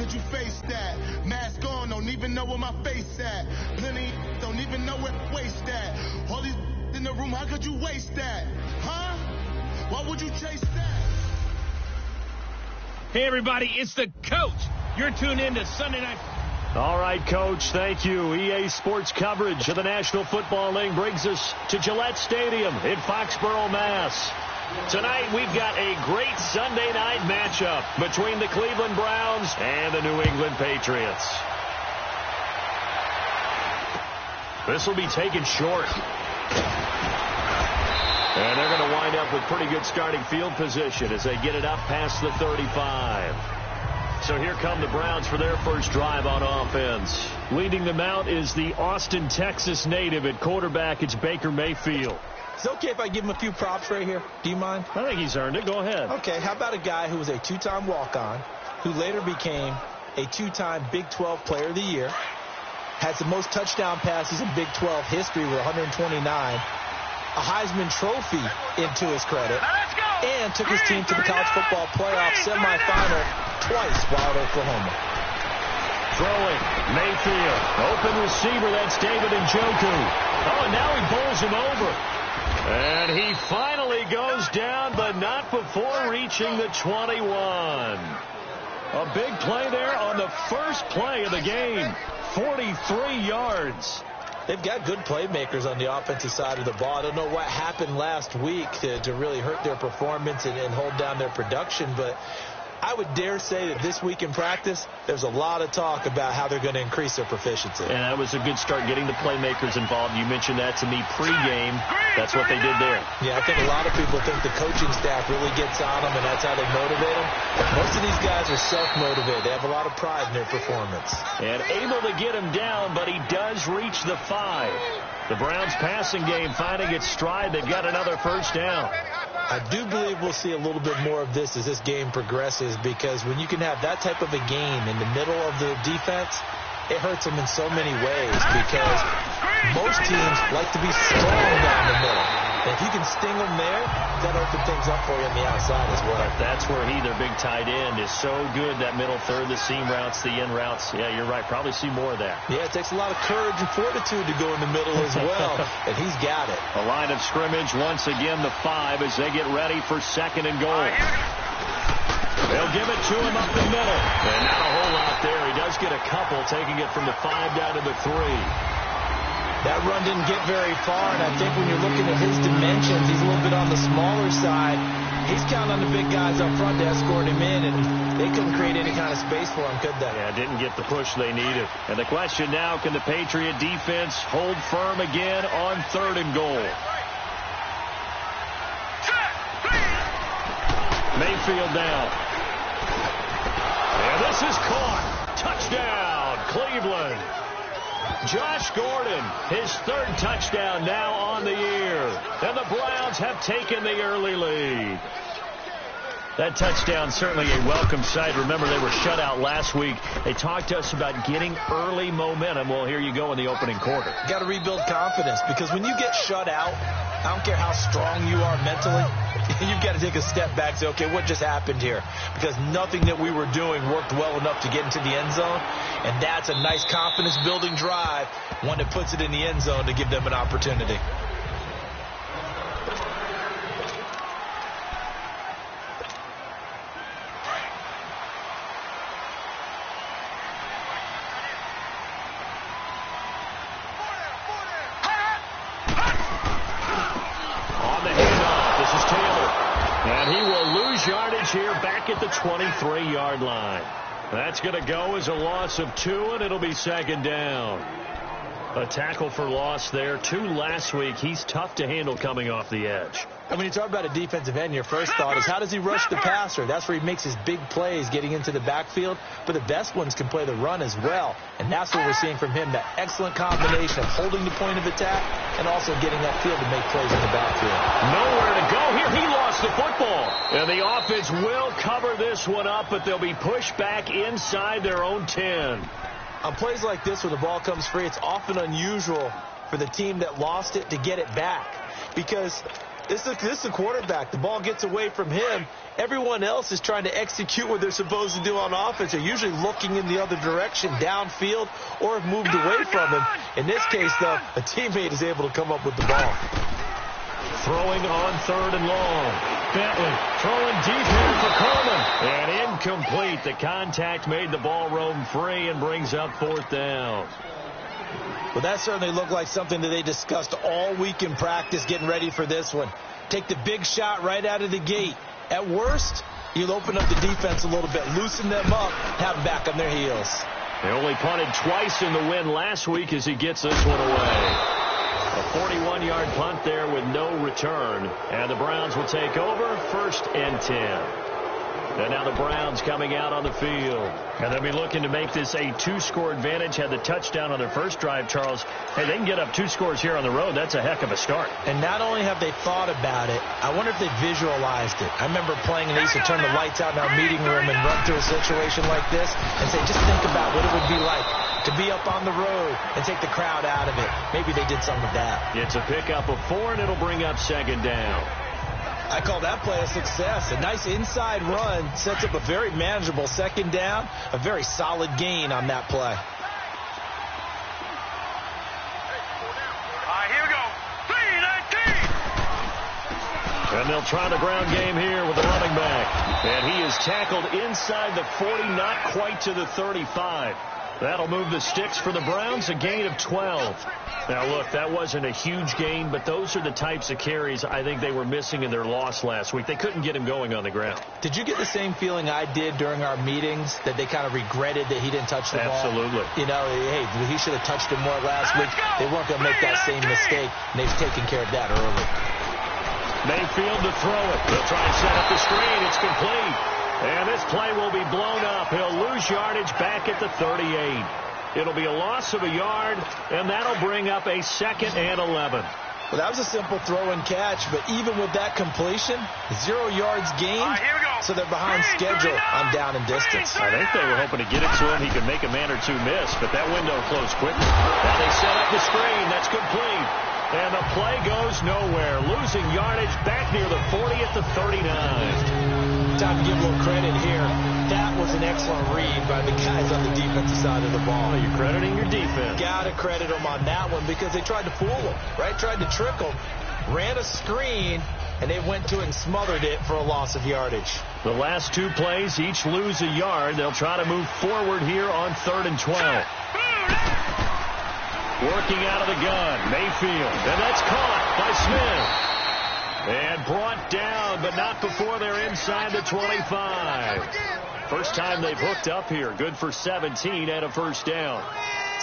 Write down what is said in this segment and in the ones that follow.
could you face that? Mask on, don't even know where my face at. Plenty don't even know where to waste at. All these in the room, how could you waste that? Huh? Why would you chase that? Hey, everybody, it's the coach. You're tuned in to Sunday Night. All right, Coach, thank you. EA Sports coverage of the National Football League brings us to Gillette Stadium in Foxborough, Mass. Tonight, we've got a great Sunday night matchup between the Cleveland Browns and the New England Patriots. This will be taken short. And they're going to wind up with pretty good starting field position as they get it up past the 35. So here come the Browns for their first drive on offense. Leading them out is the Austin, Texas native at quarterback. It's Baker Mayfield. Is it okay if I give him a few props right here? Do you mind? I think he's earned it. Go ahead. Okay, how about a guy who was a two-time walk-on, who later became a two-time Big 12 Player of the Year, has the most touchdown passes in Big 12 history with 129, a Heisman Trophy into his credit, and took his team to the college football playoff semifinal twice while at Oklahoma. Throwing, Mayfield, open receiver, that's David Njoku. Oh, and now he bowls him over. And he finally goes down, but not before reaching the 21. A big play there on the first play of the game, 43 yards. They've got good playmakers on the offensive side of the ball. I don't know what happened last week to really hurt their performance and hold down their production, but I would dare say that this week in practice, there's a lot of talk about how they're going to increase their proficiency. And that was a good start getting the playmakers involved. You mentioned that to me pregame. That's what they did there. Yeah, I think a lot of people think the coaching staff really gets on them, and that's how they motivate them. Most of these guys are self-motivated. They have a lot of pride in their performance. And able to get him down, but he does reach the 5. The Browns passing game finding its stride. They've got another first down. I do believe we'll see a little bit more of this as this game progresses, because when you can have that type of a game in the middle of the defense, it hurts them in so many ways, because most teams like to be strong down the middle. And if you can sting them there, that opens things up for you on the outside as well. That's where their big tight end, is so good, that middle third, the seam routes, the in routes. Yeah, you're right. Probably see more of that. Yeah, it takes a lot of courage and fortitude to go in the middle as well, and he's got it. A line of scrimmage, once again, the 5 as they get ready for second and goal. They'll give it to him up the middle. And not a whole lot there. He does get a couple, taking it from the 5 down to the 3. That run didn't get very far, and I think when you're looking at his dimensions, he's a little bit on the smaller side. He's counting on the big guys up front to escort him in, and they couldn't create any kind of space for him, could they? Yeah, didn't get the push they needed. And the question now, can the Patriot defense hold firm again on third and goal? Mayfield down. And this is caught. Touchdown, Cleveland. Josh Gordon, his third touchdown now on the year. And the Browns have taken the early lead. That touchdown certainly a welcome sight. Remember, they were shut out last week. They talked to us about getting early momentum. Well, here you go in the opening quarter. Got to rebuild confidence, because when you get shut out, I don't care how strong you are mentally, you've got to take a step back and say, okay, what just happened here? Because nothing that we were doing worked well enough to get into the end zone, and that's a nice confidence-building drive, one that puts it in the end zone to give them an opportunity. Yardage here back at the 23-yard line. That's going to go as a loss of 2, and it'll be second down. A tackle for loss there. 2 last week. He's tough to handle coming off the edge. And when you talk about a defensive end, your first thought is, how does he rush the passer? That's where he makes his big plays, getting into the backfield. But the best ones can play the run as well. And that's what we're seeing from him, that excellent combination of holding the point of attack and also getting that field to make plays in the backfield. Nowhere to go here. He lost the football. And the offense will cover this one up, but they'll be pushed back inside their own 10. On plays like this where the ball comes free, it's often unusual for the team that lost it to get it back, because This is the quarterback. The ball gets away from him. Everyone else is trying to execute what they're supposed to do on offense. They're usually looking in the other direction, downfield, or have moved away from him. In this case, though, a teammate is able to come up with the ball. Throwing on 3rd and long. Bentley throwing deep here for Coleman. And incomplete. The contact made the ball roam free and brings up 4th down. Well, that certainly looked like something that they discussed all week in practice getting ready for this one. Take the big shot right out of the gate. At worst, you'll open up the defense a little bit, loosen them up, have them back on their heels. They only punted twice in the win last week as he gets this one away. A 41-yard punt there with no return. And the Browns will take over 1st and 10. And now the Browns coming out on the field. And they'll be looking to make this a 2-score advantage. Had the touchdown on their first drive, Charles. Hey, they can get up 2 scores here on the road. That's a heck of a start. And not only have they thought about it, I wonder if they visualized it. I remember playing and they used to turn the lights out in our meeting room and run through a situation like this and say, just think about what it would be like to be up on the road and take the crowd out of it. Maybe they did something with that. It's a pickup of 4, and it'll bring up 2nd down. I call that play a success. A nice inside run sets up a very manageable 2nd down. A very solid gain on that play. Here we go. 3-19. And they'll try the ground game here with the running back. And he is tackled inside the 40, not quite to the 35. That'll move the sticks for the Browns, a gain of 12. Now, look, that wasn't a huge gain, but those are the types of carries I think they were missing in their loss last week. They couldn't get him going on the ground. Did you get the same feeling I did during our meetings, that they kind of regretted that he didn't touch the ball? Absolutely. You know, hey, he should have touched it more last week. They weren't going to make that same mistake, and they've taken care of that early. Mayfield to throw it. They'll try and set up the screen. It's complete. And this play will be blown up. He'll lose yardage back at the 38. It'll be a loss of a yard, and that'll bring up a 2nd and 11. Well, that was a simple throw and catch, but even with that completion, 0 yards gained, so they're behind schedule on down and distance. I think they were hoping to get it to him. He could make a man or two miss, but that window closed quickly. Now they set up the screen. That's complete. And the play goes nowhere. Losing yardage back near the 40 at the 39. Time to give a little credit here. That was an excellent read by the guys on the defensive side of the ball. You're crediting your defense. Got to credit them on that one because they tried to fool them, right? Tried to trick them. Ran a screen, and they went to it and smothered it for a loss of yardage. The last 2 plays each lose a yard. They'll try to move forward here on 3rd and 12. Working out of the gun, Mayfield. And that's caught by Smith. And brought down, but not before they're inside the 25. First time they've hooked up here. Good for 17 and a 1st down.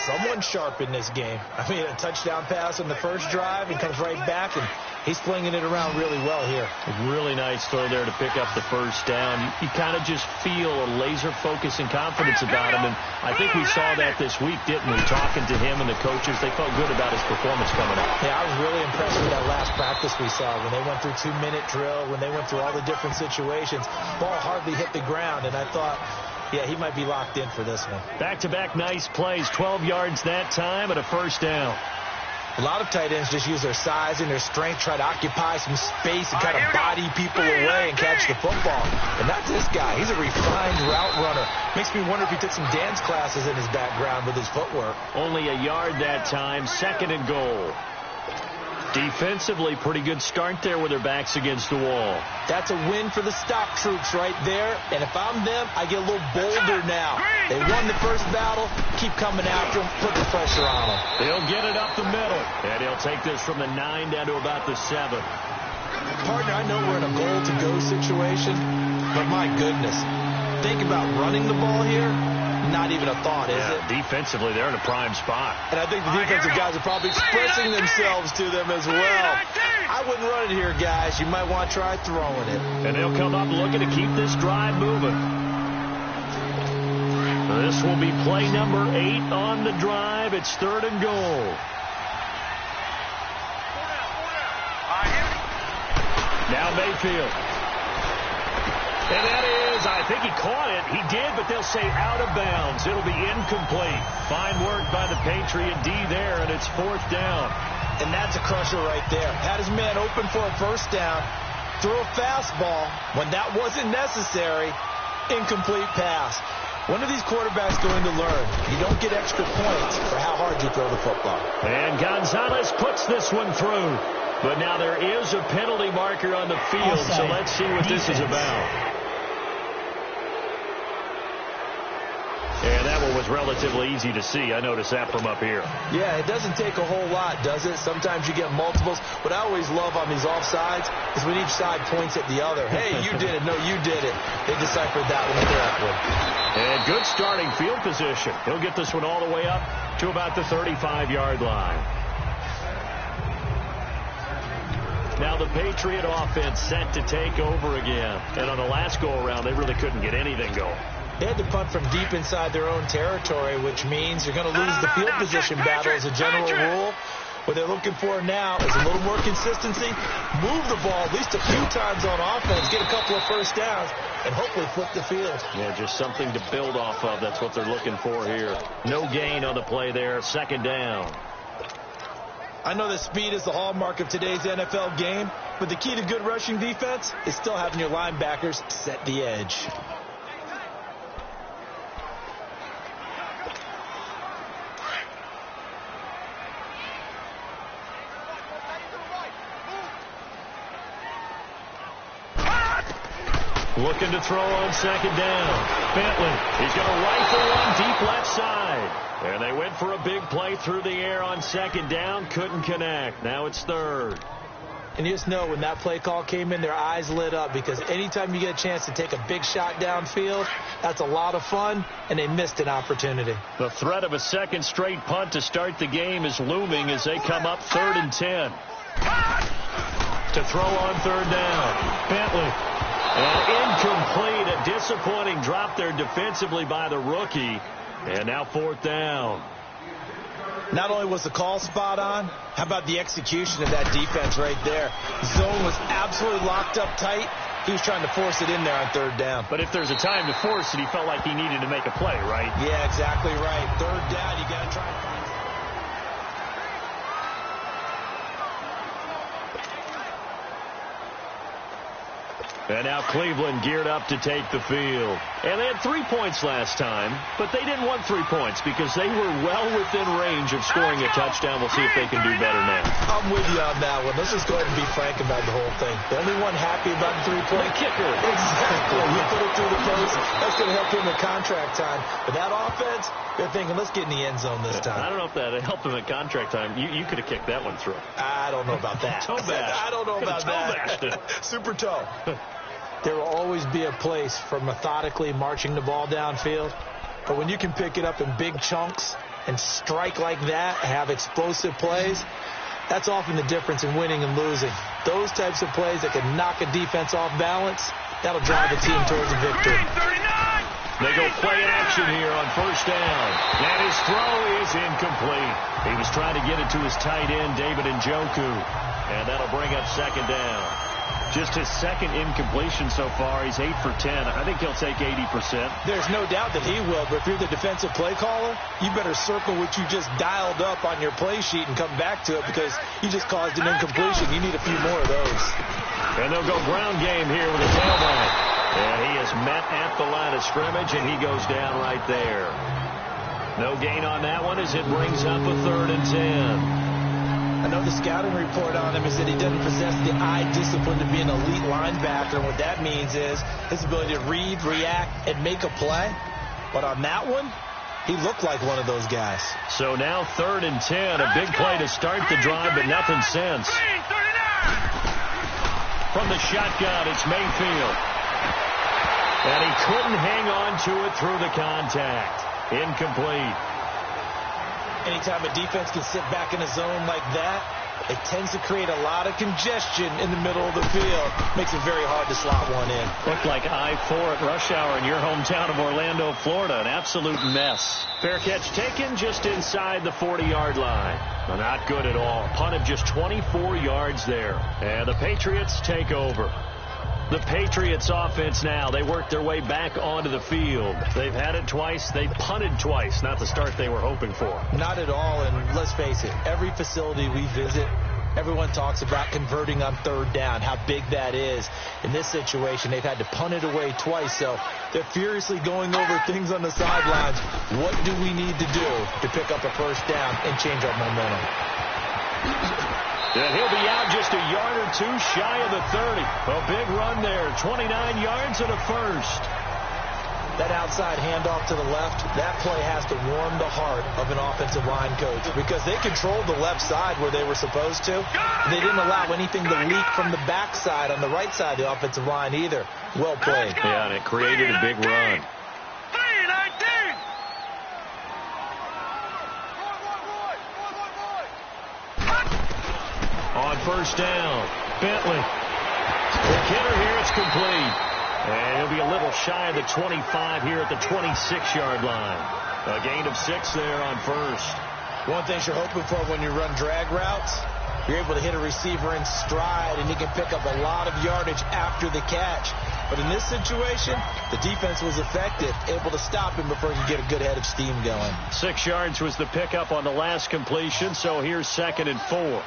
Someone sharp in this game. I mean, a touchdown pass on the first drive and comes right back, and he's flinging it around really well here. A really nice throw there to pick up the 1st down. You kind of just feel a laser focus and confidence about him, and I think we saw that this week, didn't we? Talking to him and the coaches, they felt good about his performance coming up. Yeah, I was really impressed with that last practice we saw when they went through 2-minute drill, when they went through all the different situations. Ball hardly hit the ground, and I thought, yeah, he might be locked in for this one. Back-to-back nice plays, 12 yards that time and a 1st down. A lot of tight ends just use their size and their strength, try to occupy some space and kind of body people away and catch the football. And not this guy. He's a refined route runner. Makes me wonder if he took some dance classes in his background with his footwork. Only a yard that time, 2nd and goal. Defensively, pretty good start there with their backs against the wall. That's a win for the stop troops right there. And if I'm them, I get a little bolder now. They won the first battle. Keep coming after them. Put the pressure on them. They'll get it up the middle. And he'll take this from the 9 down to about the 7. Partner, I know we're in a goal-to-go situation, but my goodness. Think about running the ball here. Not even a thought, is it? Defensively, they're in a prime spot. And I think the defensive guys are probably expressing themselves to them as well. I wouldn't run it here, guys. You might want to try throwing it. And they'll come up looking to keep this drive moving. This will be play number 8 on the drive. It's 3rd and goal. Now Mayfield. And that is, I think he caught it. He did, but they'll say out of bounds. It'll be incomplete. Fine work by the Patriot D there, and it's 4th down. And that's a crusher right there. Had his man open for a first down, threw a fastball when that wasn't necessary, incomplete pass. When are these quarterbacks going to learn? You don't get extra points for how hard you throw the football. And Gonzalez puts this one through. But now there is a penalty marker on the field, so let's see what this is about. And that one was relatively easy to see. I noticed that from up here. Yeah, it doesn't take a whole lot, does it? Sometimes you get multiples. What I always love on these offsides is when each side points at the other. Hey, you did it. No, you did it. They deciphered that one correctly. And good starting field position. He'll get this one all the way up to about the 35-yard line. Now the Patriot offense set to take over again. And on the last go-around, they really couldn't get anything going. They had to punt from deep inside their own territory, which means you're going to lose the field position battle as a general rule. What they're looking for now is a little more consistency, move the ball at least a few times on offense, get a couple of first downs, and hopefully flip the field. Yeah, just something to build off of. That's what they're looking for here. No gain on the play there, second down. I know that speed is the hallmark of today's NFL game, but the key to good rushing defense is still having your linebackers set the edge. Looking to throw on second down. Bentley, he's going to rifle one deep left side. And they went for a big play through the air on second down. Couldn't connect. Now it's third. And you just know when that play call came in, their eyes lit up because anytime you get a chance to take a big shot downfield, that's a lot of fun, and they missed an opportunity. The threat of a second straight punt to start the game is looming as they come up 3rd and 10. To throw on third down. Bentley. And incomplete. A disappointing drop there defensively by the rookie. And now 4th down. Not only was the call spot on, how about the execution of that defense right there? Zone was absolutely locked up tight. He was trying to force it in there on third down. But if there's a time to force it, he felt like he needed to make a play, right? Yeah, exactly right. Third down, you got to try and find something. And now Cleveland geared up to take the field. And they had 3 points last time, but they didn't want 3 points because they were well within range of scoring a touchdown. We'll see if they can do better now. I'm with you on that one. Let's just go ahead and be frank about the whole thing. The only one happy about the 3-point kicker. Exactly. He put it through the post. That's going to help him with contract time. But that offense, they're thinking, let's get in the end zone this time. I don't know if that helped him at contract time. You could have kicked that one through. I don't know about that. Toe bash. I don't know about that. Super toe. There will always be a place for methodically marching the ball downfield. But when you can pick it up in big chunks and strike like that, have explosive plays, that's often the difference in winning and losing. Those types of plays that can knock a defense off balance, that'll drive the team towards a victory. They go play action here on first down. And his throw is incomplete. He was trying to get it to his tight end, David Njoku. And that'll bring up second down. Just his second incompletion so far. He's 8 for 10. I think he'll take 80%. There's no doubt that he will, but if you're the defensive play caller, you better circle what you just dialed up on your play sheet and come back to it because you just caused an incompletion. You need a few more of those. And they'll go ground game here with a tailback. And he is met at the line of scrimmage, and he goes down right there. No gain on that one as it brings up a 3rd and 10. I know the scouting report on him is that he doesn't possess the eye discipline to be an elite linebacker. And what that means is his ability to read, react, and make a play. But on that one, he looked like one of those guys. So now 3rd and 10, a big play to start the drive, but nothing since. From the shotgun, it's Mayfield. And he couldn't hang on to it through the contact. Incomplete. Anytime a defense can sit back in a zone like that, it tends to create a lot of congestion in the middle of the field. Makes it very hard to slot one in. Looked like I-4 at rush hour in your hometown of Orlando, Florida. An absolute mess. Fair catch taken just inside the 40-yard line. Not good at all. Punt of just 24 yards there. And the Patriots take over. The Patriots offense now. They work their way back onto the field. They've had it twice. They've punted twice. Not the start they were hoping for. Not at all, and let's face it, every facility we visit, everyone talks about converting on third down, how big that is. In this situation, they've had to punt it away twice, so they're furiously going over things on the sidelines. What do we need to do to pick up a first down and change our momentum? And he'll be out just a yard or two shy of the 30. A big run there, 29 yards and a first. That outside handoff to the left, that play has to warm the heart of an offensive line coach because they controlled the left side where they were supposed to. They didn't allow anything to leak from the backside on the right side of the offensive line either. Well played. Yeah, and it created a big run. On first down, Bentley. The kidder here, it's complete. And he'll be a little shy of the 25 here at the 26-yard line. A gain of 6 there on first. One thing you're hoping for when you run drag routes, you're able to hit a receiver in stride, and he can pick up a lot of yardage after the catch. But in this situation, the defense was effective, able to stop him before he could get a good head of steam going. 6 yards was the pickup on the last completion, so here's 2nd and 4.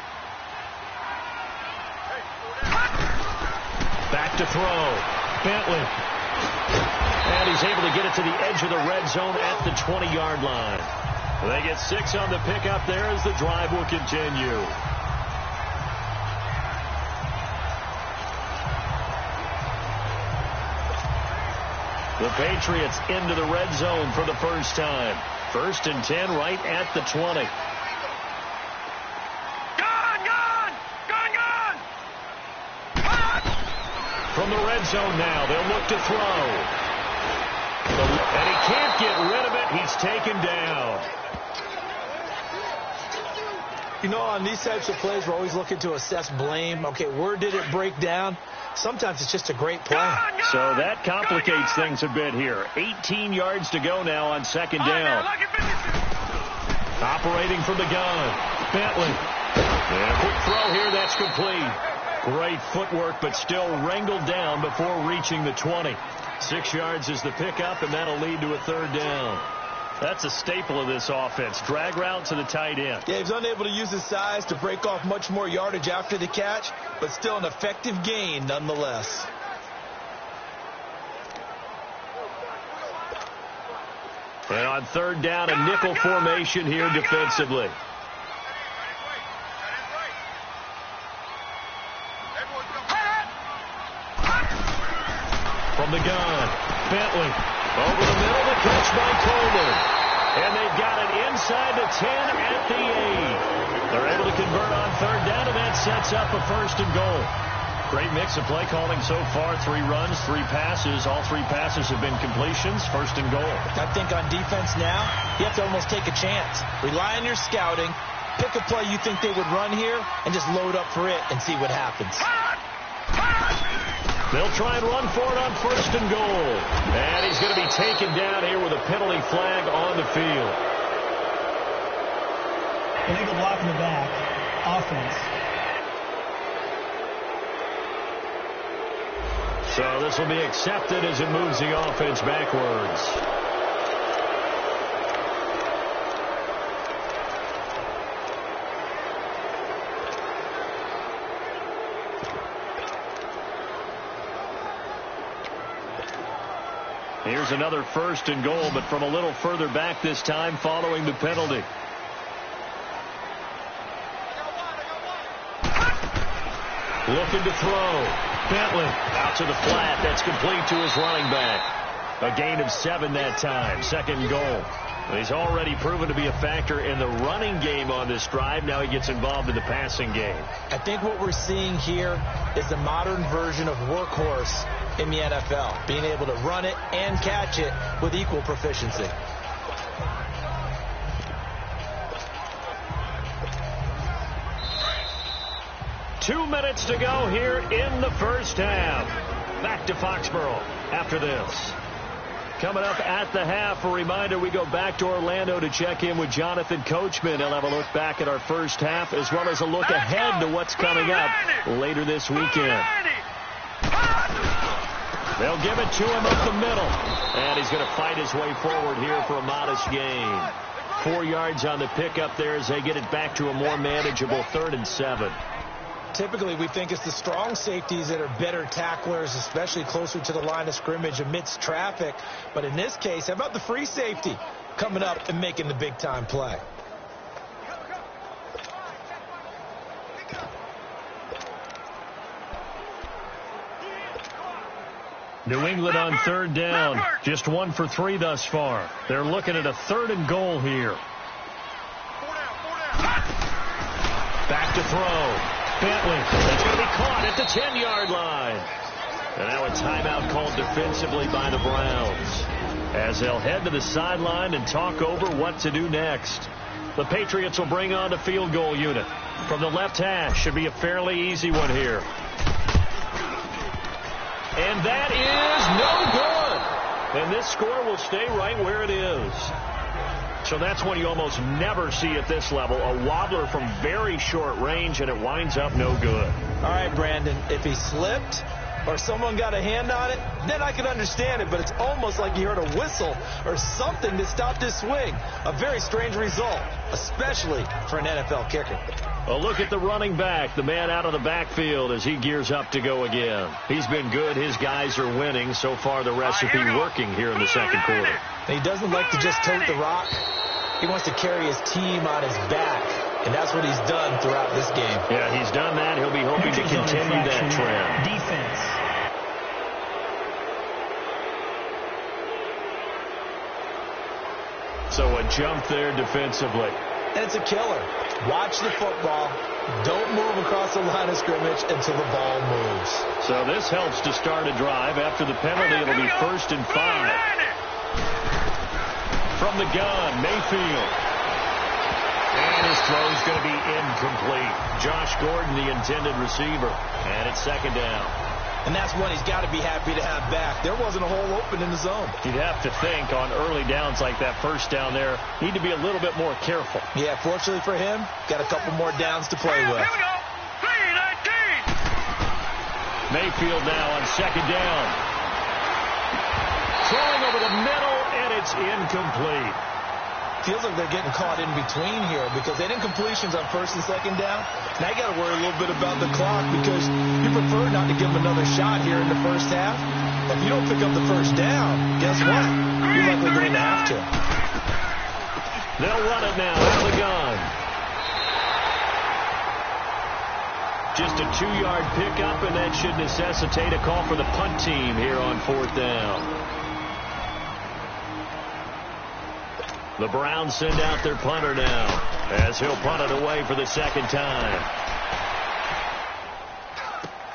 Back to throw. Bentley. And he's able to get it to the edge of the red zone at the 20-yard line. They get 6 on the pickup there as the drive will continue. The Patriots into the red zone for the first time. 1st and 10 right at the 20. From the red zone now, they'll look to throw. And he can't get rid of it. He's taken down. You know, on these types of plays, we're always looking to assess blame. Okay, where did it break down? Sometimes it's just a great play. So that complicates things a bit here. 18 yards to go now on 2nd down. Operating from the gun. Bentley. And a quick throw here. That's complete. Great footwork, but still wrangled down before reaching the 20. 6 yards is the pickup, and that'll lead to a 3rd down. That's a staple of this offense. Drag route to the tight end. Yeah, he's unable to use his size to break off much more yardage after the catch, but still an effective gain nonetheless. And on 3rd down, a nickel formation here defensively. From the gun, Bentley. Over the middle, the catch by Coleman. And they've got it inside the 10 at the 8. They're able to convert on 3rd down, and that sets up a 1st and goal. Great mix of play calling so far. 3 runs, 3 passes. All 3 passes have been completions. 1st and goal. I think on defense now, you have to almost take a chance. Rely on your scouting. Pick a play you think they would run here, and just load up for it and see what happens. They'll try and run for it on 1st and goal. And he's going to be taken down here with a penalty flag on the field. Illegal block in the back. Offense. So this will be accepted as it moves the offense backwards. Here's another 1st and goal, but from a little further back this time following the penalty. Looking to throw. Bentley out to the flat. That's complete to his running back. A gain of 7 that time. 2nd goal. He's already proven to be a factor in the running game on this drive. Now he gets involved in the passing game. I think what we're seeing here is the modern version of workhorse in the NFL, being able to run it and catch it with equal proficiency. Two minutes to go here in the first half. Back to Foxborough after this. Coming up at the half, a reminder, we go back to Orlando to check in with Jonathan Coachman. He'll have a look back at our first half as well as a look ahead to what's coming up later this weekend. They'll give it to him up the middle. And he's going to fight his way forward here for a modest gain. 4 yards on the pickup there as they get it back to a more manageable 3rd and 7. Typically, we think it's the strong safeties that are better tacklers, especially closer to the line of scrimmage amidst traffic. But in this case, how about the free safety coming up and making the big-time play? New England on 3rd down. Just 1 for 3 thus far. They're looking at a 3rd and goal here. Back to throw. Bentley. That's going to be caught at the 10-yard line. And now a timeout called defensively by the Browns, as they'll head to the sideline and talk over what to do next. The Patriots will bring on the field goal unit. From the left hash, should be a fairly easy one here. And that is no good. And this score will stay right where it is. So that's one you almost never see at this level. A wobbler from very short range, and it winds up no good. All right, Brandon, if he slipped or someone got a hand on it, then I could understand it. But it's almost like you heard a whistle or something to stop this swing. A very strange result, especially for an NFL kicker. A look at the running back, the man out of the backfield as he gears up to go again. He's been good. His guys are winning. So far, the recipe working here in the second quarter. He doesn't like to just tote the rock. He wants to carry his team on his back, and that's what he's done throughout this game. Yeah, he's done that. He'll be hoping to continue that trend. Defense. So a jump there defensively. And it's a killer. Watch the football. Don't move across the line of scrimmage until the ball moves. So this helps to start a drive. After the penalty, it'll be 1st and 5. From the gun, Mayfield. And his throw's going to be incomplete. Josh Gordon, the intended receiver. And it's 2nd down. And that's one he's got to be happy to have back. There wasn't a hole open in the zone. You'd have to think on early downs like that, 1st down there, need to be a little bit more careful. Yeah, fortunately for him, got a couple more downs to play with. Here we go. 3-19. Mayfield now on 2nd down. Throwing over the middle, and it's incomplete. Feels like they're getting caught in between here because they didn't completions on 1st and 2nd down. Now you got to worry a little bit about the clock because you prefer not to give them another shot here in the 1st half. If you don't pick up the 1st down, guess what? You're likely going to have to. They'll run it now out of the gun. Just a 2-yard pickup, and that should necessitate a call for the punt team here on 4th down. The Browns send out their punter now as he'll punt it away for the 2nd time.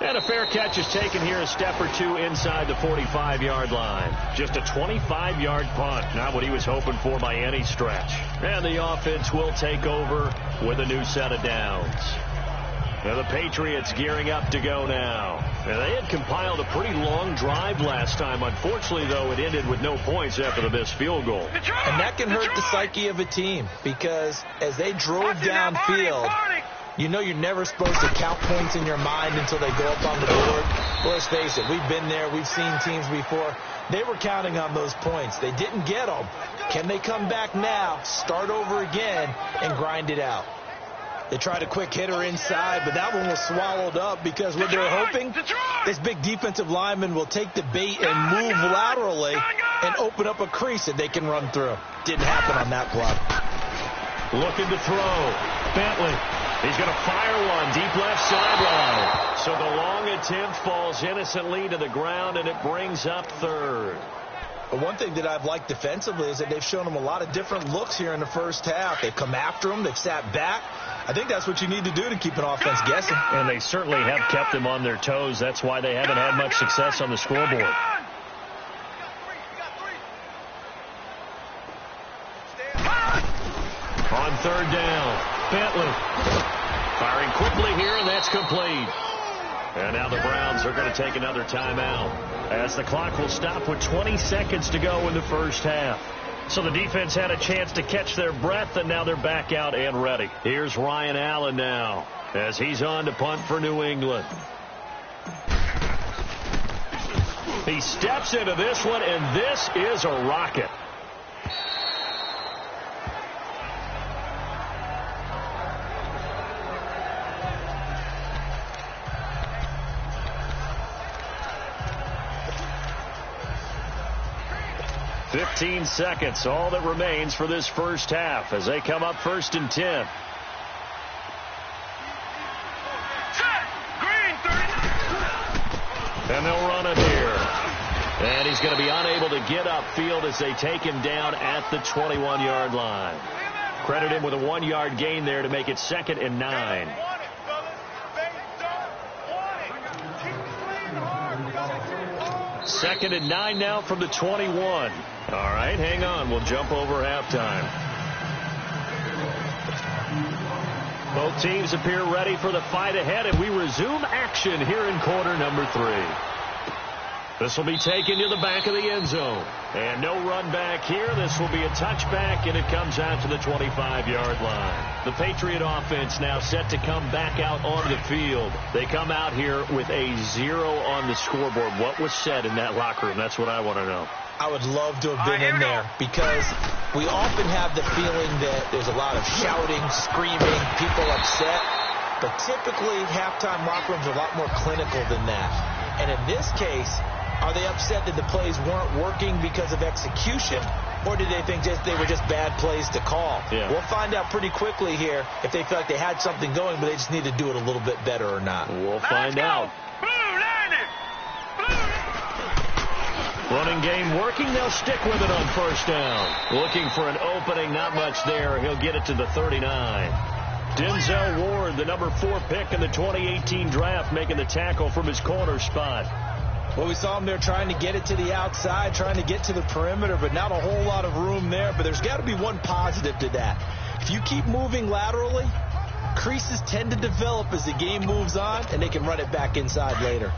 And a fair catch is taken here, a step or two inside the 45-yard line. Just a 25-yard punt, not what he was hoping for by any stretch. And the offense will take over with a new set of downs. Now the Patriots gearing up to go now. And they had compiled a pretty long drive last time. Unfortunately, though, it ended with no points after the missed field goal. And that can hurt the psyche of a team because as they drove downfield, you know you're never supposed to count points in your mind until they go up on the board. Well, let's face it, we've been there. We've seen teams before. They were counting on those points. They didn't get them. Can they come back now, start over again, and grind it out? They tried a quick hitter inside, but that one was swallowed up because what they're hoping, this big defensive lineman will take the bait and move laterally and open up a crease that they can run through. Didn't happen on that play. Looking to throw. Bentley. He's going to fire one deep left sideline. So the long attempt falls innocently to the ground, and it brings up 3rd. But one thing that I've liked defensively is that they've shown them a lot of different looks here in the 1st half. They've come after them. They've sat back. I think that's what you need to do to keep an offense guessing. And they certainly have kept them on their toes. That's why they haven't had much success on the scoreboard. On 3rd down, Bentley firing quickly here, and that's complete. And now the Browns are going to take another timeout as the clock will stop with 20 seconds to go in the 1st half. So the defense had a chance to catch their breath, and now they're back out and ready. Here's Ryan Allen now as he's on to punt for New England. He steps into this one, and this is a rocket. "15 seconds, all that remains for this first half as they come up 1st and 10. And they'll run it here. And he's going to be unable to get upfield as they take him down at the 21-yard line. Credit him with a 1-yard gain there to make it 2nd and 9. Second and 9 now from the 21. All right, hang on. We'll jump over halftime. Both teams appear ready for the fight ahead, and we resume action here in quarter number 3. This will be taken to the back of the end zone. And no run back here. This will be a touchback, and it comes out to the 25-yard line. The Patriot offense now set to come back out onto the field. They come out here with a 0 on the scoreboard. What was said in that locker room? That's what I want to know. I would love to have been in there because we often have the feeling that there's a lot of shouting, screaming, people upset. But typically, halftime locker rooms are a lot more clinical than that. And in this case, are they upset that the plays weren't working because of execution, or did they think they were just bad plays to call? Yeah. We'll find out pretty quickly here if they feel like they had something going, but they just need to do it a little bit better or not. We'll find out. Running game working. They'll stick with it on 1st down. Looking for an opening. Not much there. He'll get it to the 39. Denzel Ward, the number 4 pick in the 2018 draft, making the tackle from his corner spot. Well, we saw him there trying to get it to the outside, trying to get to the perimeter, but not a whole lot of room there. But there's got to be one positive to that. If you keep moving laterally, creases tend to develop as the game moves on, and they can run it back inside later.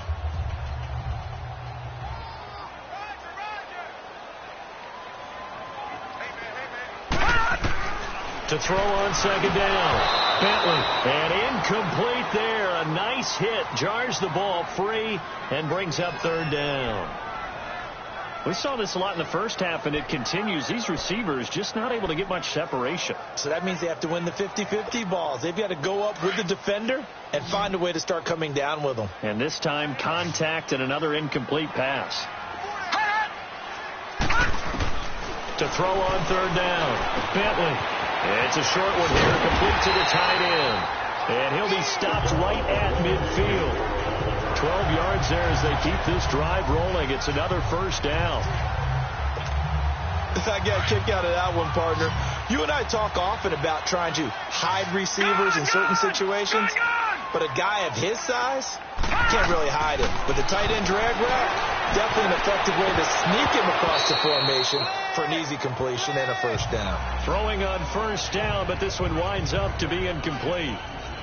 To throw on 2nd down. Bentley, and incomplete there. A nice hit. Jars the ball free and brings up 3rd down. We saw this a lot in the first half, and it continues. These receivers just not able to get much separation. So that means they have to win the 50-50 balls. They've got to go up with the defender and find a way to start coming down with them. And this time, contact and another incomplete pass. To throw on 3rd down. Bentley. It's a short one here, complete to the tight end. And he'll be stopped right at midfield. 12 yards there as they keep this drive rolling. It's another 1st down. I got a kick out of that one, partner. You and I talk often about trying to hide receivers in certain situations, but a guy of his size can't really hide it. But the tight end drag route, definitely an effective way to sneak him across the formation for an easy completion and a 1st down. Throwing on 1st down, but this one winds up to be incomplete.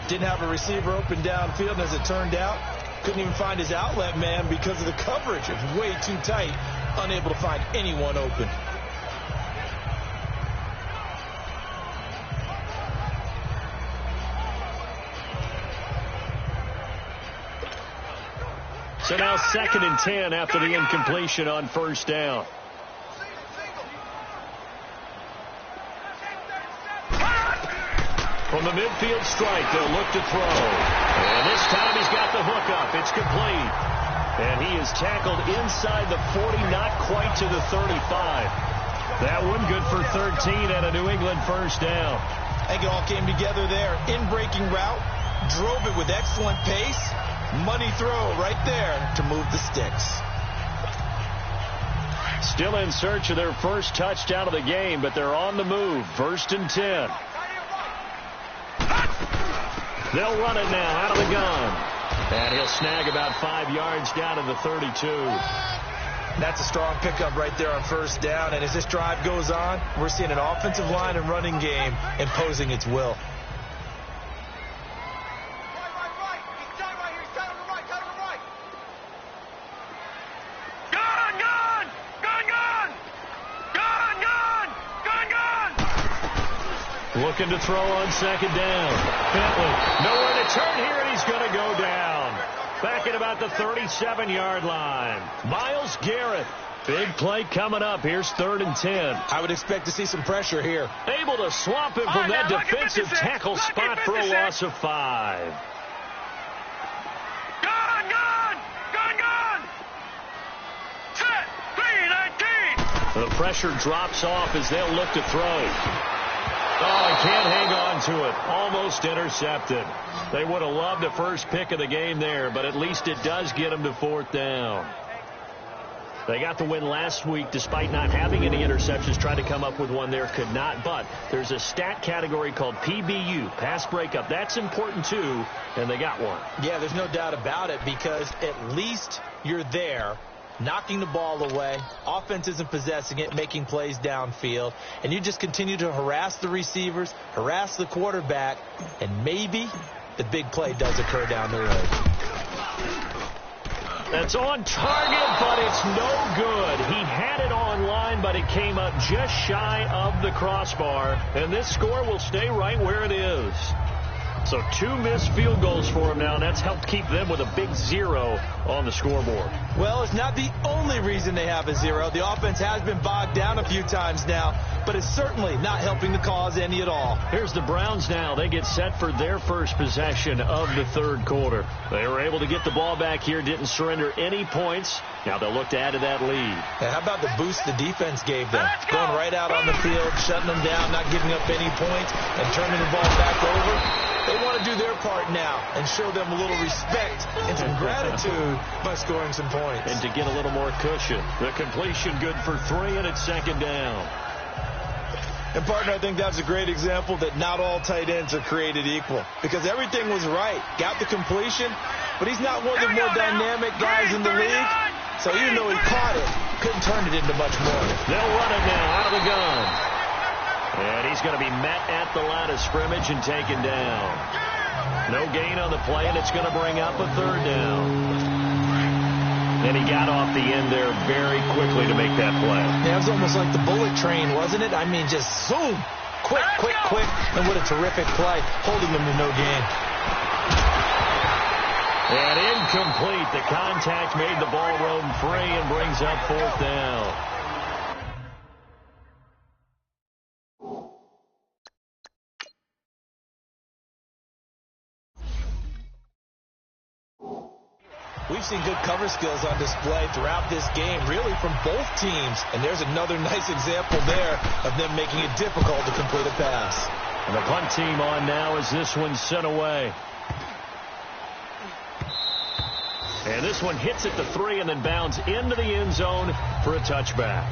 Didn't have a receiver open downfield, and as it turned out, couldn't even find his outlet man because of the coverage. It was way too tight, unable to find anyone open. So now 2nd and 10 after the incompletion on 1st down. From the midfield strike, they'll look to throw. And this time he's got the hook up. It's complete. And he is tackled inside the 40, not quite to the 35. That one good for 13 and a New England 1st down. I think it all came together there. In-breaking route, drove it with excellent pace. Money throw right there to move the sticks. Still in search of their first touchdown of the game, but they're on the move. 1st and 10. They'll run it now out of the gun. And he'll snag about 5 yards down to the 32. That's a strong pickup right there on 1st down. And as this drive goes on, we're seeing an offensive line and running game imposing its will. Looking to throw on 2nd down. Bentley, nowhere to turn here, and he's going to go down. Back at about the 37-yard line. Myles Garrett. Big play coming up. Here's 3rd and 10. I would expect to see some pressure here. Able to swamp him from that defensive tackle spot for a loss of 5. Gone! Set! 3-19! The pressure drops off as they'll look to throw. Oh, he can't hang on to it. Almost intercepted. They would have loved the first pick of the game there, but at least it does get them to 4th down. They got the win last week despite not having any interceptions. Tried to come up with one there, could not. But there's a stat category called PBU, pass breakup. That's important too, and they got one. Yeah, there's no doubt about it, because at least you're there, knocking the ball away. Offense isn't possessing it, making plays downfield. And you just continue to harass the receivers, harass the quarterback, and maybe the big play does occur down the road. That's on target, but it's no good. He had it on line, but it came up just shy of the crossbar. And this score will stay right where it is. So 2 missed field goals for him now, and that's helped keep them with a big 0 on the scoreboard. Well, it's not the only reason they have a 0. The offense has been bogged down a few times now, but it's certainly not helping the cause any at all. Here's the Browns now. They get set for their first possession of the 3rd quarter. They were able to get the ball back here, didn't surrender any points. Now they'll look to add to that lead. And how about the boost the defense gave them? Going right out on the field, shutting them down, not giving up any points, and turning the ball back over. They want to do their part now and show them a little respect and some gratitude by scoring some points. And to get a little more cushion. The completion good for 3, and it's 2nd down. And, partner, I think that's a great example that not all tight ends are created equal, because everything was right. Got the completion, but he's not one of the more dynamic guys in the league. So even though he caught it, couldn't turn it into much more. They'll run it now out of the gun. And he's going to be met at the line of scrimmage and taken down. No gain on the play, and it's going to bring up a 3rd down. And he got off the end there very quickly to make that play. Yeah, it was almost like the bullet train, wasn't it? I mean, just zoom. Quick. And what a terrific play, holding them to no gain. And incomplete. The contact made the ball roam free and brings up 4th down. We've seen good cover skills on display throughout this game, really from both teams. And there's another nice example there of them making it difficult to complete a pass. And the punt team on now as this one's sent away. And this one hits at the 3 and then bounds into the end zone for a touchback.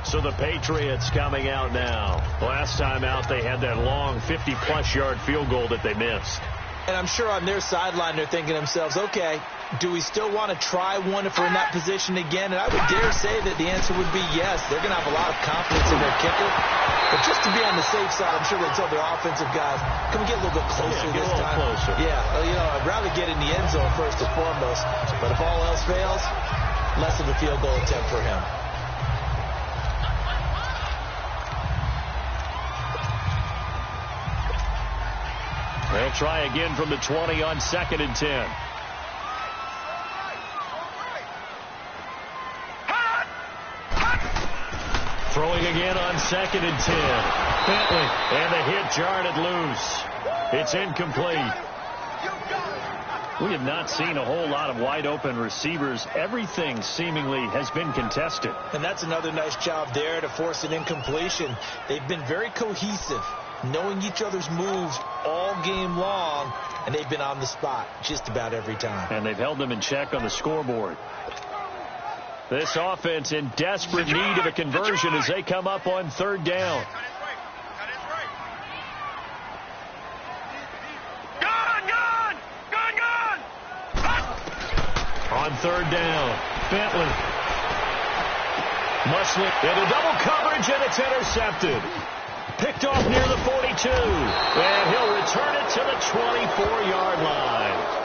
So the Patriots coming out now. Last time out they had that long 50-plus yard field goal that they missed. And I'm sure on their sideline they're thinking to themselves, okay, do we still want to try one if we're in that position again? And I would dare say that the answer would be yes. They're going to have a lot of confidence in their kicker. But just to be on the safe side, I'm sure they tell their offensive guys, can we get a little bit closer this time? Closer. Yeah, I'd rather get in the end zone first and foremost. But if all else fails, less of a field goal attempt for him. They'll try again from the 20 on 2nd and 10. Throwing again on 2nd and 10. Bentley, and the hit jarred it loose. It's incomplete. We have not seen a whole lot of wide open receivers. Everything seemingly has been contested. And that's another nice job there to force an incompletion. They've been very cohesive, knowing each other's moves all game long, and they've been on the spot just about every time. And they've held them in check on the scoreboard. This offense in desperate need of a conversion as they come up on 3rd down. On 3rd down, Bentley. Muslim into double coverage, and it's intercepted. Picked off near the 42, and he'll return it to the 24-yard line.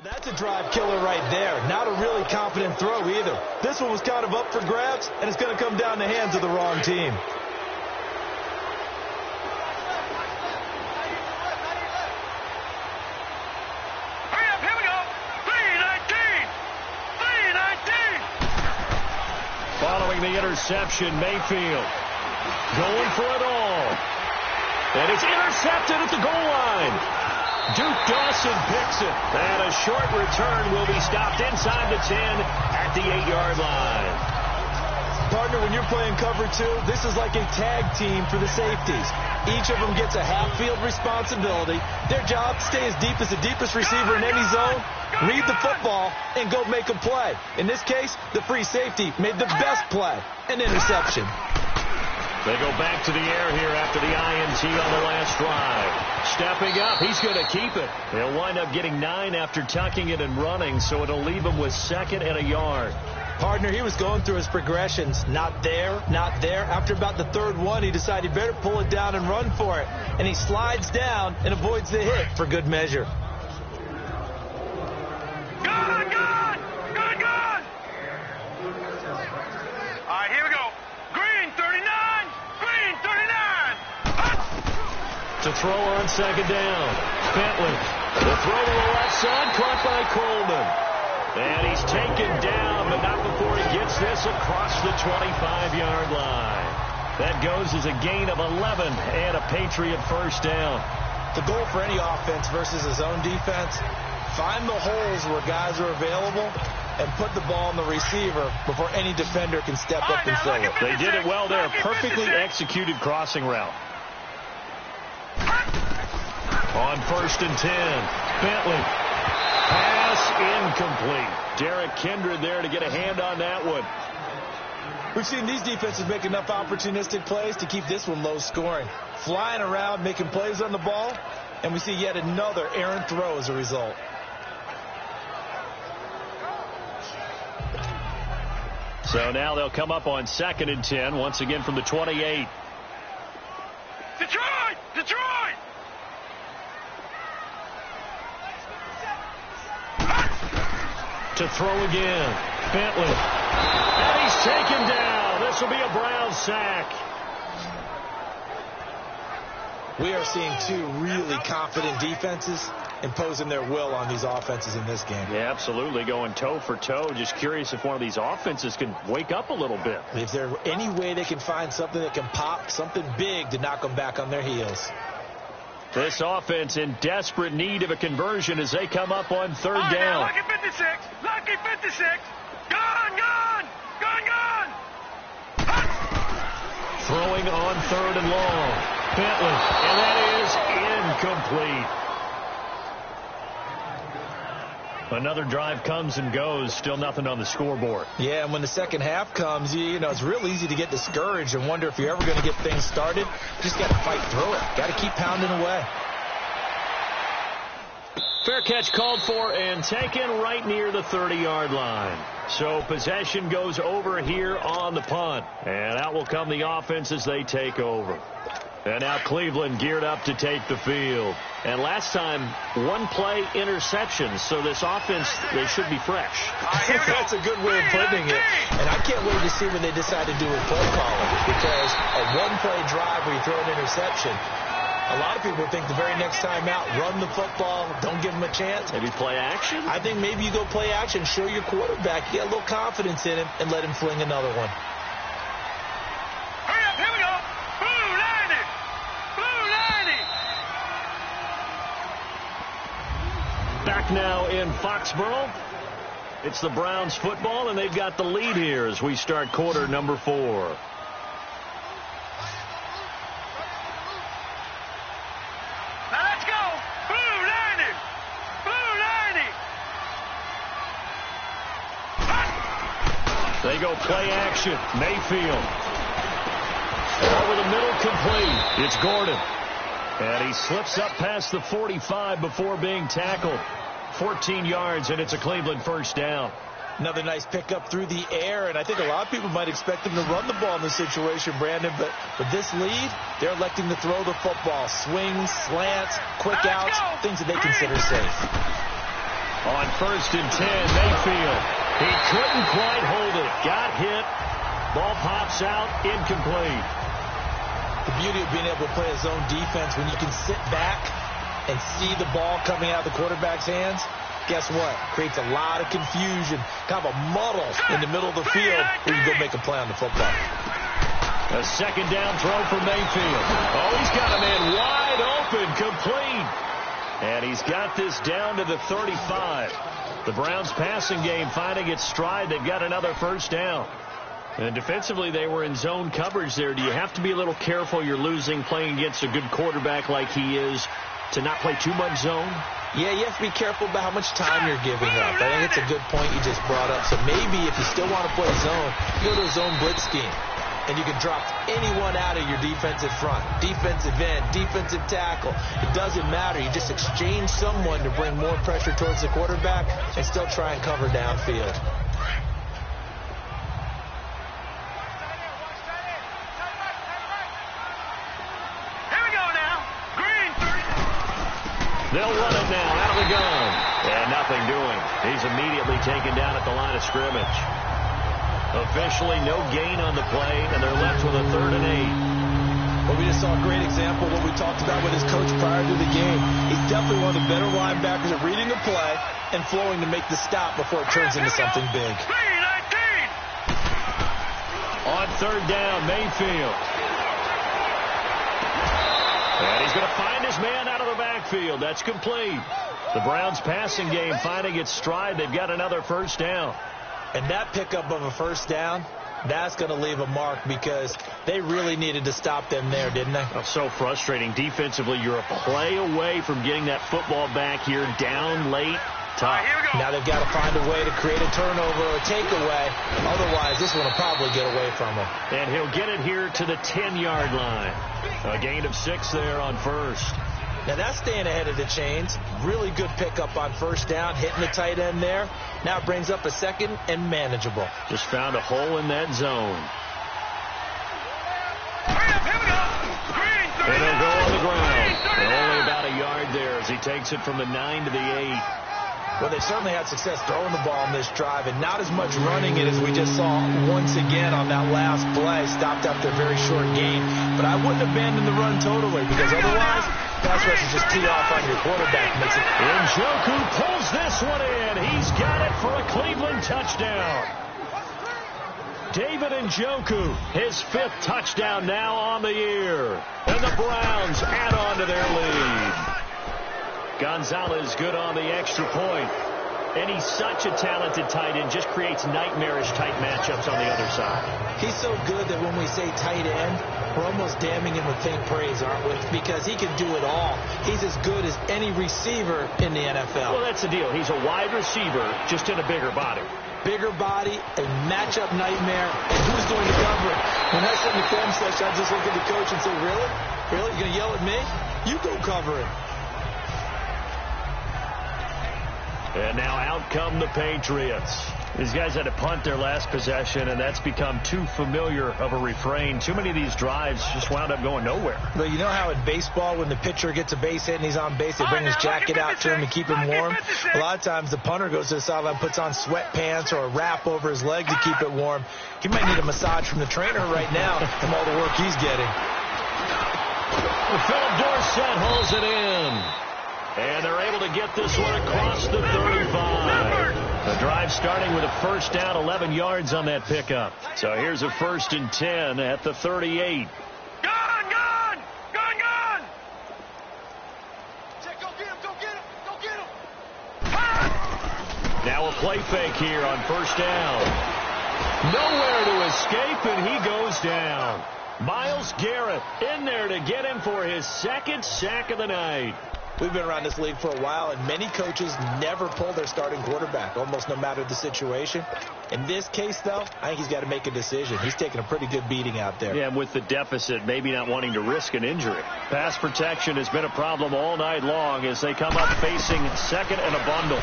Well, that's a drive killer right there. Not a really confident throw either. This one was kind of up for grabs, and it's going to come down the hands of the wrong team. Following the interception, Mayfield going for it all. And it's intercepted at the goal line. Duke Dawson picks it. And a short return will be stopped inside the 10 at the 8-yard line. Partner, when you're playing cover 2, this is like a tag team for the safeties. Each of them gets a half-field responsibility. Their job, stay as deep as the deepest receiver in any zone, read the football, and go make a play. In this case, the free safety made the best play, an interception. They go back to the air here after the INT on the last drive. Stepping up, he's going to keep it. They'll wind up getting 9 after tucking it and running, so it'll leave him with 2nd and a yard. Partner, he was going through his progressions. Not there, not there. After about the 3rd one, he decided better pull it down and run for it. And he slides down and avoids the hit for good measure. Good! All right, here we go. Green 39! Green 39! To throw on 2nd down. Bentley. The throw to the left side, caught by Coleman. And he's taken down, but not before he gets this across the 25-yard line. That goes as a gain of 11 and a Patriot first down. The goal for any offense versus his own defense, find the holes where guys are available and put the ball on the receiver before any defender can step up and fill it. They did it well there. Perfectly executed crossing route. On 1st and 10, Bentley. Pass incomplete. Derek Kindred there to get a hand on that one. We've seen these defenses make enough opportunistic plays to keep this one low scoring. Flying around, making plays on the ball, and we see yet another errant throw as a result. So now they'll come up on 2nd and 10, once again from the 28. Detroit! Detroit! To throw again. Bentley. And he's taken down. This will be a Brown sack. We are seeing 2 really confident defenses imposing their will on these offenses in this game. Yeah, absolutely. Going toe for toe. Just curious if one of these offenses can wake up a little bit. If there's any way they can find something that can pop, something big to knock them back on their heels. This offense in desperate need of a conversion as they come up on 3rd down. Lucky 56. Lucky 56. Gone. Throwing on 3rd and long. Bentley. And that is incomplete. Another drive comes and goes. Still nothing on the scoreboard. Yeah, and when the second half comes, you know, it's real easy to get discouraged and wonder if you're ever going to get things started. You just got to fight through it. Got to keep pounding away. Fair catch called for and taken right near the 30-yard line. So possession goes over here on the punt. And out will come the offense as they take over. And now Cleveland geared up to take the field. And last time, 1-play interception. So this offense, they should be fresh. That's a good way of putting it. And I can't wait to see when they decide to do a play calling. Because a 1-play drive where you throw an interception, a lot of people think the very next time out, run the football, don't give them a chance. Maybe play action? I think maybe you go play action, show your quarterback, get a little confidence in him, and let him fling another one. Hurry up, here we go. Blue 90. Blue 90. Back now in Foxborough. It's the Browns football, and they've got the lead here as we start quarter number 4. They go play action. Mayfield. Over the middle, complete. It's Gordon. And he slips up past the 45 before being tackled. 14 yards, and it's a Cleveland first down. Another nice pickup through the air, and I think a lot of people might expect him to run the ball in this situation, Brandon, but with this lead, they're electing to throw the football. Swings, slants, quick outs, things that they consider safe. On 1st and 10, Mayfield. He couldn't quite hold it. Got hit. Ball pops out. Incomplete. The beauty of being able to play a zone defense when you can sit back and see the ball coming out of the quarterback's hands, guess what? Creates a lot of confusion, kind of a muddle in the middle of the field where you go make a play on the football. A second down throw for Mayfield. Oh, he's got a man wide open, complete. And he's got this down to the 35. The Browns passing game finding its stride. They've got another first down. And defensively, they were in zone coverage there. Do you have to be a little careful? You're losing playing against a good quarterback like he is to not play too much zone? Yeah, you have to be careful about how much time you're giving up. I think it's a good point you just brought up. So maybe if you still want to play zone, you go to a zone blitz scheme. And you can drop anyone out of your defensive front. Defensive end, defensive tackle. It doesn't matter. You just exchange someone to bring more pressure towards the quarterback and still try and cover downfield. They'll run it now out of the gun. And nothing doing. He's immediately taken down at the line of scrimmage. Officially no gain on the play, and they're left with a 3rd and 8. Well, we just saw a great example of what we talked about with his coach prior to the game. He's definitely one of the better linebackers at reading the play and flowing to make the stop before it turns into something big. On 3rd down, Mayfield. And he's going to find his man out of the backfield. That's complete. The Browns passing game finding its stride. They've got another first down. And that pickup of a first down, that's going to leave a mark because they really needed to stop them there, didn't they? Oh, so frustrating. Defensively, you're a play away from getting that football back here down late. Tough. Now they've got to find a way to create a turnover or a takeaway. Otherwise, this one will probably get away from him. And he'll get it here to the 10-yard line. A gain of 6 there on 1st. Now that's staying ahead of the chains. Really good pickup on first down, hitting the tight end there. Now it brings up a 2nd and manageable. Just found a hole in that zone. And he'll go on the ground. And only about a yard there as he takes it from the 9 to the 8. Well, they've certainly had success throwing the ball in this drive, and not as much running it as we just saw once again on that last play. Stopped after a very short gain. But I wouldn't abandon the run totally because otherwise, pass rush is just tee off on your quarterback. Makes it. Njoku pulls this one in. He's got it for a Cleveland touchdown. David Njoku, his 5th touchdown now on the year. And the Browns add on to their lead. Gonzalez good on the extra point. And he's such a talented tight end, just creates nightmarish tight matchups on the other side. He's so good that when we say tight end, we're almost damning him with faint praise, aren't we? Because he can do it all. He's as good as any receiver in the NFL. Well, that's the deal. He's a wide receiver, just in a bigger body. Bigger body, a matchup nightmare, and who's going to cover it? When I sit in the film session, I just look at the coach and say, really? Really? You're going to yell at me? You go cover it. And now out come the Patriots. These guys had to punt their last possession, and that's become too familiar of a refrain. Too many of these drives just wound up going nowhere. Well, you know how in baseball, when the pitcher gets a base hit and he's on base, they bring his jacket out to him to keep him warm? A lot of times the punter goes to the sideline, puts on sweatpants or a wrap over his leg to keep it warm. He might need a massage from the trainer right now from all the work he's getting. Philip Dorsett holds it in. And they're able to get this one across the 35. The drive starting with a first down, 11 yards on that pickup. So here's a 1st and 10 at the 38. Gone! Go get him, go get him, go get him. Now a play fake here on first down. Nowhere to escape, and he goes down. Myles Garrett in there to get him for his 2nd sack of the night. We've been around this league for a while, and many coaches never pull their starting quarterback, almost no matter the situation. In this case, though, I think he's got to make a decision. He's taking a pretty good beating out there. Yeah, and with the deficit, maybe not wanting to risk an injury. Pass protection has been a problem all night long as they come up facing 2nd and a bundle.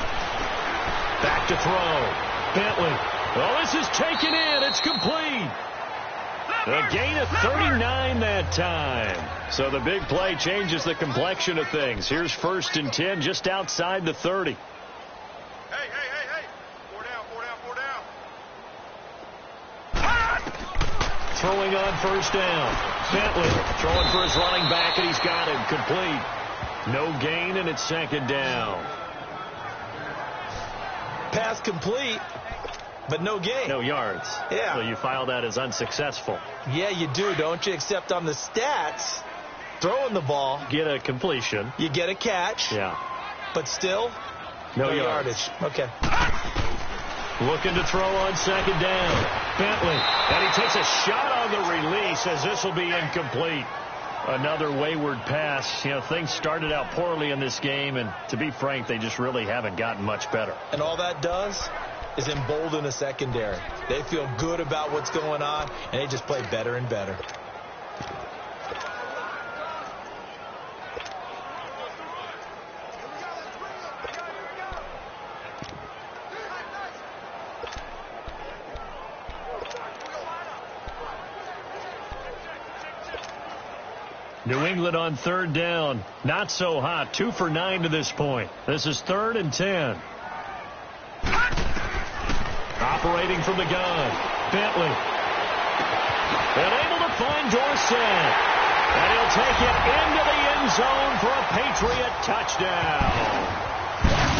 Back to throw. Bentley. Oh, this is taken in. It's complete. A gain of 39 that time. So the big play changes the complexion of things. Here's 1st and 10 just outside the 30. throwing on first down. Bentley throwing for his running back, and he's got him complete. No gain, and it's second down. Pass complete, but no gain. No yards. Yeah. So you file that as unsuccessful. Yeah, you do, don't you? Except on the stats, throwing the ball. Get a completion. You get a catch. Yeah. But still, no yardage. Okay. Looking to throw on second down. Bentley. And he takes a shot on the release as this will be incomplete. Another wayward pass. You know, things started out poorly in this game, and to be frank, they just really haven't gotten much better. And all that does is embolden the secondary. They feel good about what's going on, and they just play better and better. New England on third down. Not so hot. 2 for 9 to this point. This is 3rd and 10. Operating from the gun. Bentley. And able to find Dorsett. And he'll take it into the end zone for a Patriot touchdown.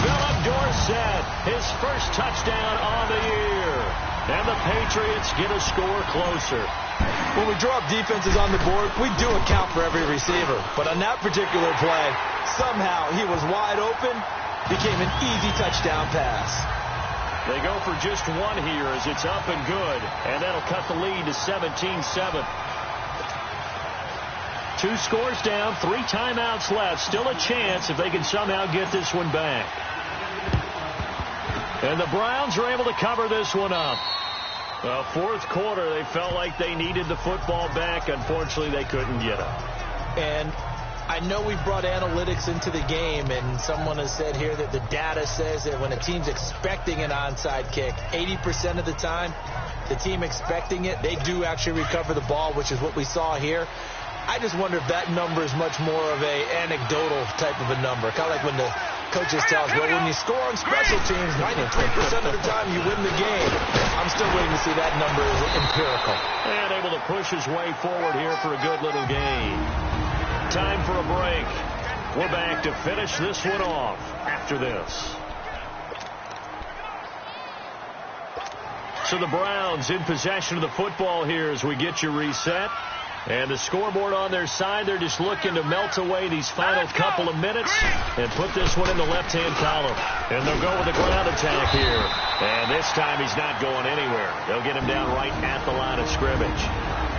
Philip Dorsett, his first touchdown on the year. And the Patriots get a score closer. When we draw up defenses on the board, we do account for every receiver. But on that particular play, somehow he was wide open, became an easy touchdown pass. They go for just one here as it's up and good. And that'll cut the lead to 17-7. 2 scores down, 3 timeouts left. Still a chance if they can somehow get this one back. And the Browns are able to cover this one up. Well, 4th quarter, they felt like they needed the football back. Unfortunately, they couldn't get it. And I know we've brought analytics into the game, and someone has said here that the data says that when a team's expecting an onside kick, 80% of the time, the team expecting it, they do actually recover the ball, which is what we saw here. I just wonder if that number is much more of a anecdotal type of a number. Kind of like when the coaches tell us, well, when you score on special teams, 93% of the time you win the game. I'm still waiting to see that number is empirical. And able to push his way forward here for a good little gain. Time for a break. We're back to finish this one off after this. So the Browns in possession of the football here as we get you reset. And the scoreboard on their side, they're just looking to melt away these final couple of minutes and put this one in the left-hand column. And they'll go with a ground attack here. And this time he's not going anywhere. They'll get him down right at the line of scrimmage.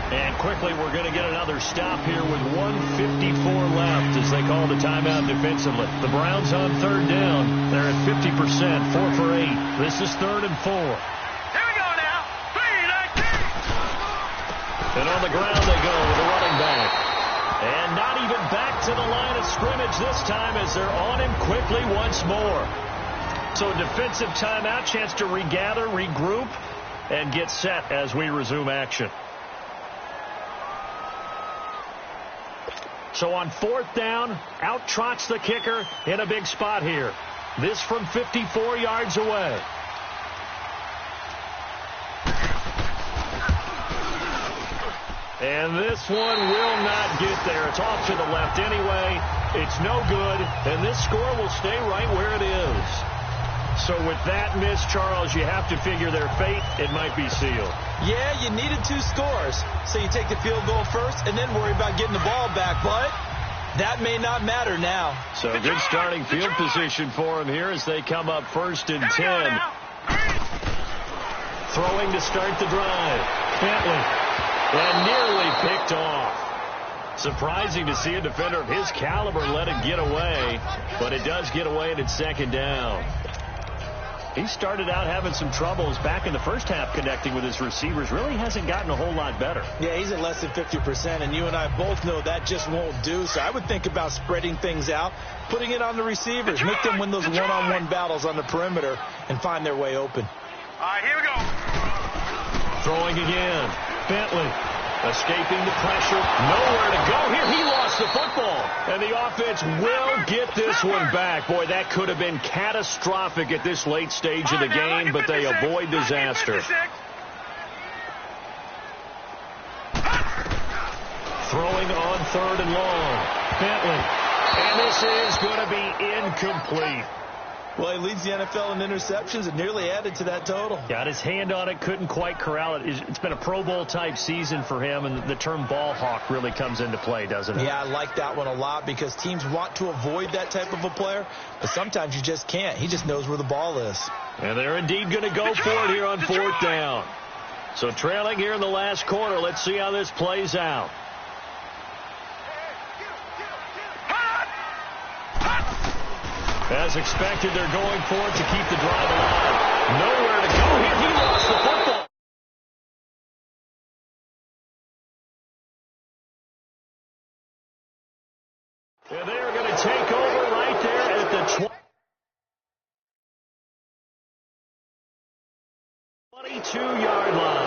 And quickly we're going to get another stop here with 1:54 left as they call the timeout defensively. The Browns on third down. They're at 50%, 4 for 8. This is 3rd and 4. And on the ground they go with a running back. And not even back to the line of scrimmage this time as they're on him quickly once more. So a defensive timeout, chance to regather, regroup, and get set as we resume action. So on 4th down, out trots the kicker in a big spot here. This from 54 yards away. And this one will not get there. It's off to the left anyway. It's no good. And this score will stay right where it is. So with that miss, Charles, you have to figure their fate. It might be sealed. Yeah, you needed 2 scores. So you take the field goal first and then worry about getting the ball back. But that may not matter now. So good starting field position for them here as they come up 1st and 10. Throwing to start the drive. Bentley. And nearly picked off. Surprising to see a defender of his caliber let it get away, but it does get away and it's 2nd down. He started out having some troubles back in the first half connecting with his receivers. Really hasn't gotten a whole lot better. Yeah, he's at less than 50%, and you and I both know that just won't do. So I would think about spreading things out, putting it on the receivers, make them win those one-on-one battles on the perimeter, and find their way open. All right, here we go. Throwing again. Bentley escaping the pressure. Nowhere to go here. He lost the football. And the offense will get this one back. Boy, that could have been catastrophic at this late stage of the game, but they avoid disaster. Throwing on 3rd and long. Bentley. And this is going to be incomplete. Well, he leads the NFL in interceptions and nearly added to that total. Got his hand on it, couldn't quite corral it. It's been a Pro Bowl-type season for him, and the term ball hawk really comes into play, doesn't it? Yeah, I like that one a lot because teams want to avoid that type of a player, but sometimes you just can't. He just knows where the ball is. And they're indeed going to go for it here on 4th down. So trailing here in the last quarter. Let's see how this plays out. As expected, they're going for it to keep the drive alive. Nowhere to go here. He lost the football. And they are going to take over right there at the 22-yard line.